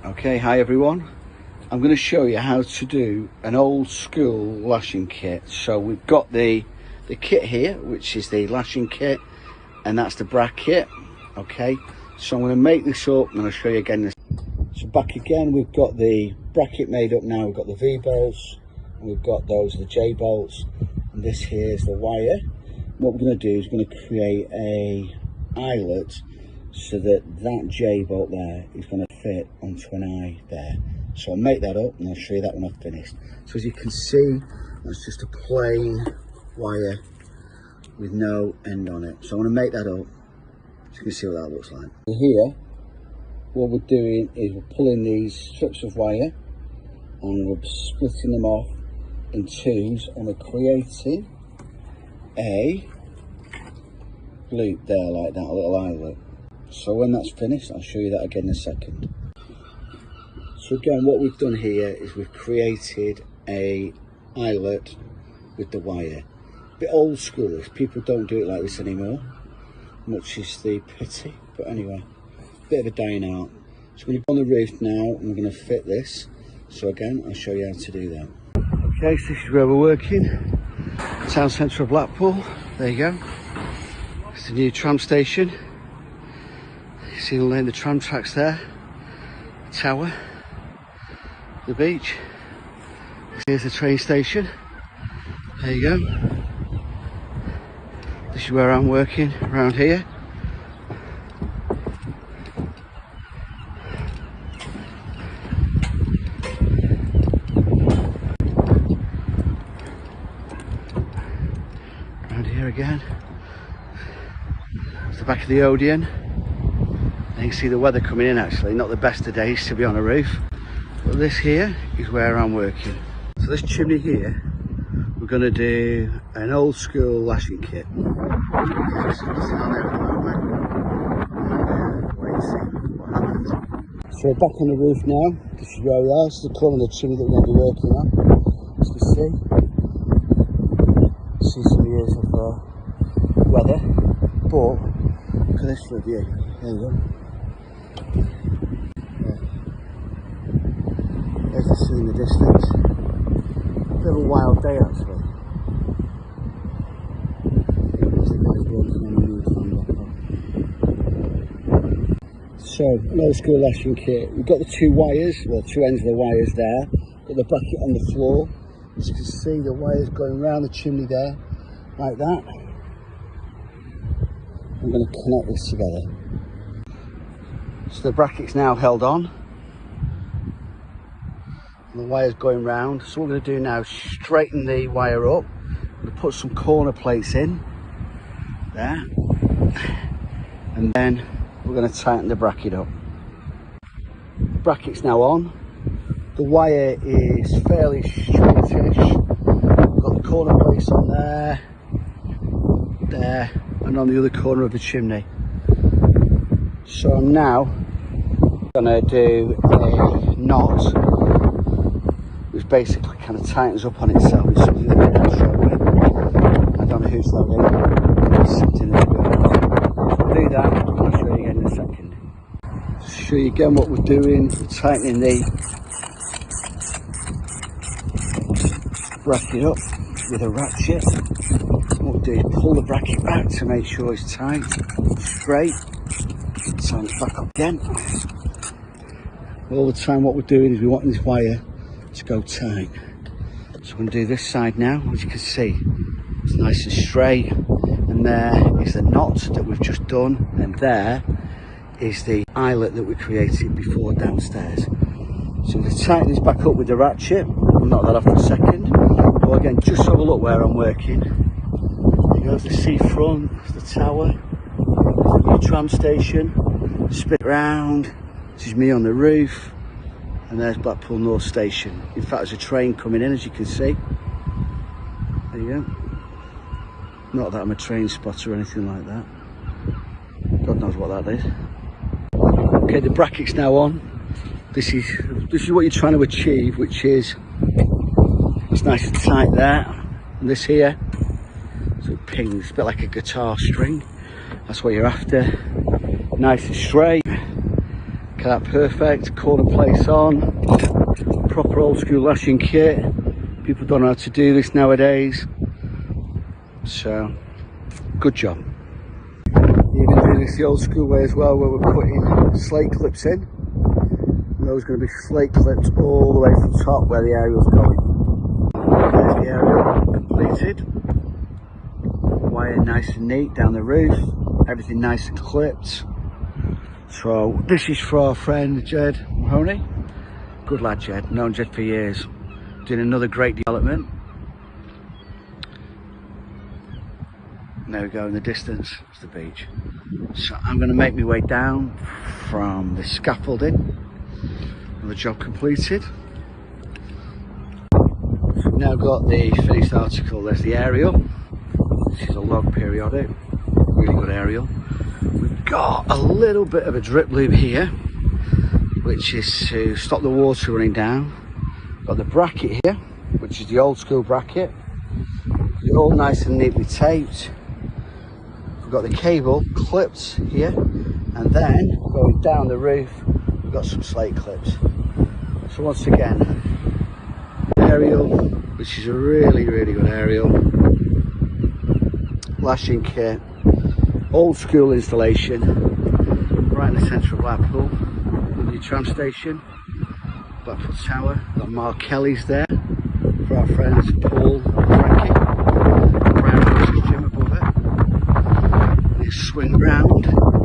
Okay, hi everyone. I'm going to show you how to do an old school lashing kit. So we've got the kit here, which is the lashing kit, and that's the bracket. Okay, so I'm going to make this up and I'll show you again. So back again, we've got the bracket made up now. We've got the V bolts and we've got the J bolts, and this here is the wire. What we're going to do is we're going to create a eyelet so that J bolt there is going to fit onto an eye there. So I'll make that up and I'll show you that when I've finished. So as you can see, that's just a plain wire with no end on it. So I'm going to make that up so you can see what that looks like. Here, what we're doing is we're pulling these strips of wire and we're splitting them off in twos, and we're creating a loop there like that, a little eyelet. So when that's finished, I'll show you that again in a second. So again, what we've done here is we've created a eyelet with the wire. A bit old schoolish, people don't do it like this anymore, much is the pity, but anyway, a bit of a dying art. So we're going to go on the roof now and we're going to fit this. So again, I'll show you how to do that. Okay, so this is where we're working. Town centre of Blackpool, there you go. It's the new tram station. You see the tram tracks there, the tower, the beach. Here's the train station. There you go. This is where I'm working, around here. Around here again. It's the back of the Odeon. You can see the weather coming in actually, not the best of days to be on a roof. But this here is where I'm working. So this chimney here, we're going to do an old school lashing kit. So we're back on the roof now. This is where we are. This is the corner of the chimney that we're going to be working on. As you see some years of weather, but look at this for a view. There you go. There's the sea in the distance. A bit of a wild day actually. So, an old school lashing kit. We've got the two wires, well, two ends of the wires there. Got the bracket on the floor. As you can see, the wires going around the chimney there, like that. I'm going to connect this together. So the bracket's now held on. And the wire's going round. So what we're going to do now is straighten the wire up. I'm going to put some corner plates in there, and then we're going to tighten the bracket up. The bracket's now on. The wire is fairly straightish. We've got the corner plates on there, there, and on the other corner of the chimney. So I'm now going to do a knot, which basically kind of tightens up on itself. It's something that people show me. I don't know who's that in. It's something that I'll do that, and I'll show you again in a second. Show you again what we're doing. We're tightening the bracket up with a ratchet. What we'll do is pull the bracket back to make sure it's tight, straight. Tighten it back up again. All the time what we're doing is we want this wire to go tight. So I'm going to do this side now. As you can see, it's nice and straight, and there is the knot that we've just done, and there is the eyelet that we created before downstairs. So we're going to tighten this back up with the ratchet. I'll knock that off in a second. But again, just have a look where I'm working. There goes the seafront, the tower, the new tram station. Spin round. This is me on the roof, and there's Blackpool North Station. In fact, there's a train coming in, as you can see. There you go. Not that I'm a train spotter or anything like that. God knows what that is. Okay, the bracket's now on. This is what you're trying to achieve, which is it's nice and tight there, and this here, so it pings, a bit like a guitar string. That's what you're after. Nice and straight. at that, perfect. Corner place on, proper old school lashing kit. People don't know how to do this nowadays, so good job. Even doing this the old school way as well, where we're putting slate clips in. And those are going to be slate clipped all the way from the top where the aerial's going. There's the aerial completed. Wired nice and neat down the roof, everything nice and clipped. So this is for our friend Jed Mahoney. Good lad Jed, known Jed for years. Doing another great development. And there we go in the distance, it's the beach. So I'm going to make my way down from the scaffolding. The job completed. So we've now got the finished article. There's the aerial. This is a log periodic, really good aerial. We've got a little bit of a drip loop here, which is to stop the water running down. Got the bracket here, which is the old school bracket. They're all nice and neatly taped. We've got the cable clipped here, and then going down the roof, we've got some slate clips. So once again, aerial, which is a really good aerial. Lashing kit, old school installation, right in the centre of Blackpool, with your tram station, Blackpool Tower. Got Mark Kelly's there for our friends Paul and Frankie. Brown Horses Gym above it. And you swing round.